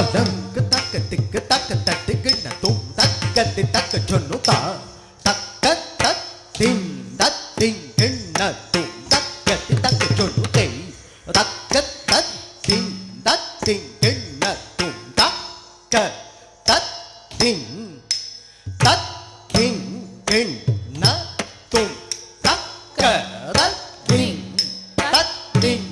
தலங்க தக்க திக்கு தக்க தட்டு கிண்ண தும் தக்கத்தி தக்க சொன்னு தா தக்க தத் தின் தத் தின் கிண்ண தும் தக்கத்தி தக்க சொன்னு தே தக்க தத் தின் தத் தின் கிண்ண தும் தக்க தத் தின் கிண்ண தும் தக்க தத் தின் தத் தின்